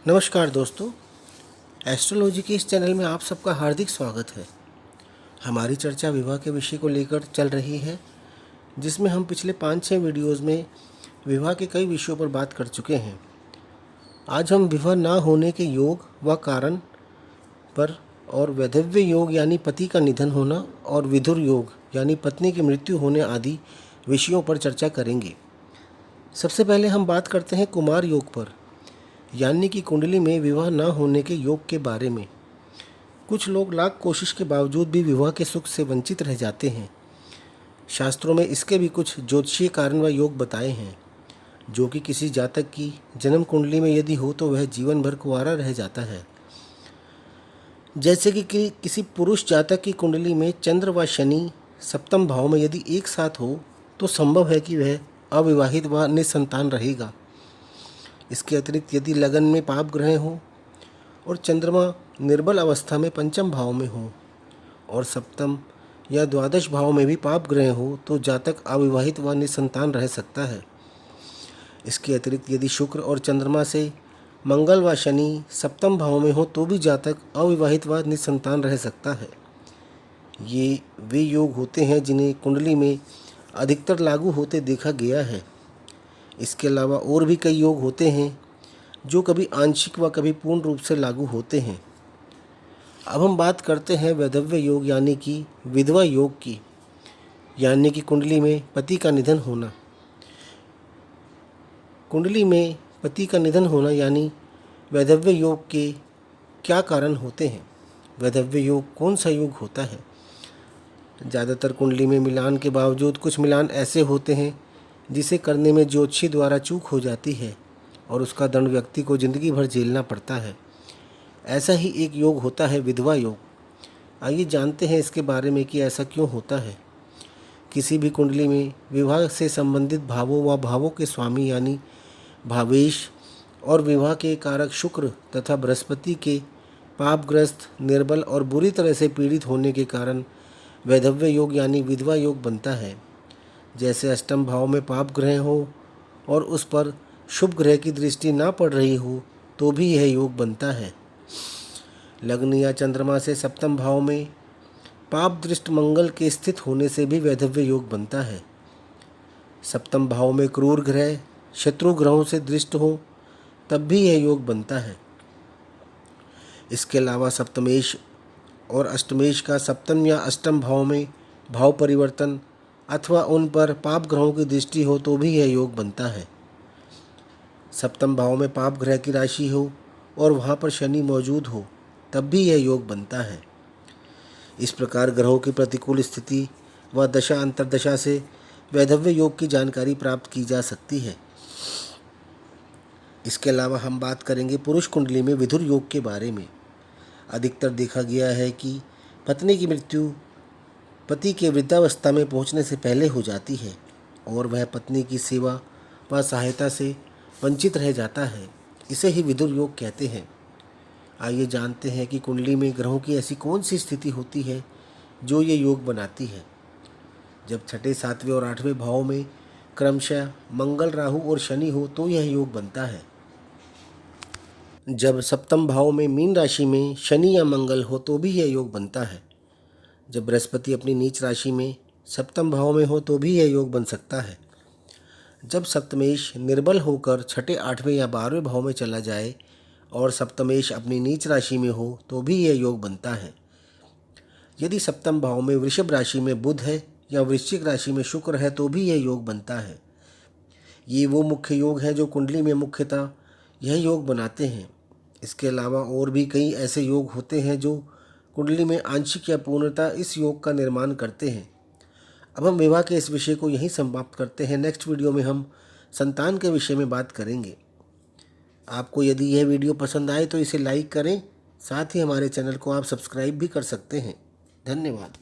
नमस्कार दोस्तों, एस्ट्रोलॉजी के इस चैनल में आप सबका हार्दिक स्वागत है। हमारी चर्चा विवाह के विषय को लेकर चल रही है, जिसमें हम पिछले 5-6 वीडियोज़ में विवाह के कई विषयों पर बात कर चुके हैं। आज हम विवाह ना होने के योग व कारण पर और वैधव्य योग यानी पति का निधन होना और विधुर योग यानी पत्नी की मृत्यु होने आदि विषयों पर चर्चा करेंगे। सबसे पहले हम बात करते हैं कुमार योग पर, यानी कि कुंडली में विवाह न होने के योग के बारे में। कुछ लोग लाख कोशिश के बावजूद भी विवाह के सुख से वंचित रह जाते हैं। शास्त्रों में इसके भी कुछ ज्योतिषीय कारण व योग बताए हैं, जो कि किसी जातक की जन्म कुंडली में यदि हो तो वह जीवन भर कुंवारा रह जाता है। जैसे कि किसी पुरुष जातक की कुंडली में चंद्र व शनि सप्तम भाव में यदि एक साथ हो तो संभव है कि वह अविवाहित व निसंतान रहेगा। इसके अतिरिक्त यदि लगन में पाप ग्रह हो और चंद्रमा निर्बल अवस्था में पंचम भाव में हो और सप्तम या द्वादश भाव में भी पाप ग्रह हो तो जातक अविवाहित व निसंतान रह सकता है। इसके अतिरिक्त यदि शुक्र और चंद्रमा से मंगल व शनि सप्तम भाव में हो तो भी जातक अविवाहित व निसंतान रह सकता है। ये वे योग होते हैं जिन्हें कुंडली में अधिकतर लागू होते देखा गया है। इसके अलावा और भी कई योग होते हैं जो कभी आंशिक व कभी पूर्ण रूप से लागू होते हैं। अब हम बात करते हैं वैधव्य योग यानी कि विधवा योग की, यानी कि कुंडली में पति का निधन होना। कुंडली में पति का निधन होना यानी वैधव्य योग के क्या कारण होते हैं? वैधव्य योग कौन सा योग होता है? ज़्यादातर कुंडली में मिलान के बावजूद कुछ मिलान ऐसे होते हैं जिसे करने में ज्योतिषी द्वारा चूक हो जाती है और उसका दंड व्यक्ति को ज़िंदगी भर झेलना पड़ता है। ऐसा ही एक योग होता है विधवा योग। आइए जानते हैं इसके बारे में कि ऐसा क्यों होता है। किसी भी कुंडली में विवाह से संबंधित भावों व भावों के स्वामी यानी भावेश और विवाह के कारक शुक्र तथा बृहस्पति के पापग्रस्त, निर्बल और बुरी तरह से पीड़ित होने के कारण वैधव्य योग यानी विधवा योग बनता है। जैसे अष्टम भाव में पाप ग्रह हो और उस पर शुभ ग्रह की दृष्टि ना पड़ रही हो तो भी यह योग बनता है। लग्न या चंद्रमा से सप्तम भाव में पाप दृष्ट मंगल के स्थित होने से भी वैधव्य योग बनता है। सप्तम भाव में क्रूर ग्रह शत्रु ग्रहों से दृष्ट हो तब भी यह योग बनता है। इसके अलावा सप्तमेश और अष्टमेश का सप्तम या अष्टम भाव में भाव परिवर्तन अथवा उन पर पाप ग्रहों की दृष्टि हो तो भी यह योग बनता है। सप्तम भाव में पाप ग्रह की राशि हो और वहाँ पर शनि मौजूद हो तब भी यह योग बनता है। इस प्रकार ग्रहों की प्रतिकूल स्थिति व दशा अंतर्दशा से वैधव्य योग की जानकारी प्राप्त की जा सकती है। इसके अलावा हम बात करेंगे पुरुष कुंडली में विधुर योग के बारे में। अधिकतर देखा गया है कि पत्नी की मृत्यु पति के वृद्धावस्था में पहुंचने से पहले हो जाती है और वह पत्नी की सेवा व सहायता से वंचित रह जाता है। इसे ही विधुर योग कहते हैं। आइए जानते हैं कि कुंडली में ग्रहों की ऐसी कौन सी स्थिति होती है जो ये योग बनाती है। जब छठे, सातवें और आठवें भाव में क्रमशः मंगल, राहु और शनि हो तो यह योग बनता है। जब सप्तम भाव में मीन राशि में शनि या मंगल हो तो भी यह योग बनता है। जब बृहस्पति अपनी नीच राशि में सप्तम भाव में हो तो भी यह योग बन सकता है। जब सप्तमेश निर्बल होकर छठे, आठवें या 12वें भाव में चला जाए और सप्तमेश अपनी नीच राशि में हो तो भी यह योग बनता है। यदि सप्तम भाव में वृषभ राशि में बुध है या वृश्चिक राशि में शुक्र है तो भी यह योग बनता है। ये वो मुख्य योग हैं जो कुंडली में मुख्यतः यह योग बनाते हैं। इसके अलावा और भी कई ऐसे योग होते हैं जो कुंडली में आंशिक या पूर्णतः इस योग का निर्माण करते हैं। अब हम विवाह के इस विषय को यहीं समाप्त करते हैं। नेक्स्ट वीडियो में हम संतान के विषय में बात करेंगे। आपको यदि यह वीडियो पसंद आए तो इसे लाइक करें, साथ ही हमारे चैनल को आप सब्सक्राइब भी कर सकते हैं। धन्यवाद।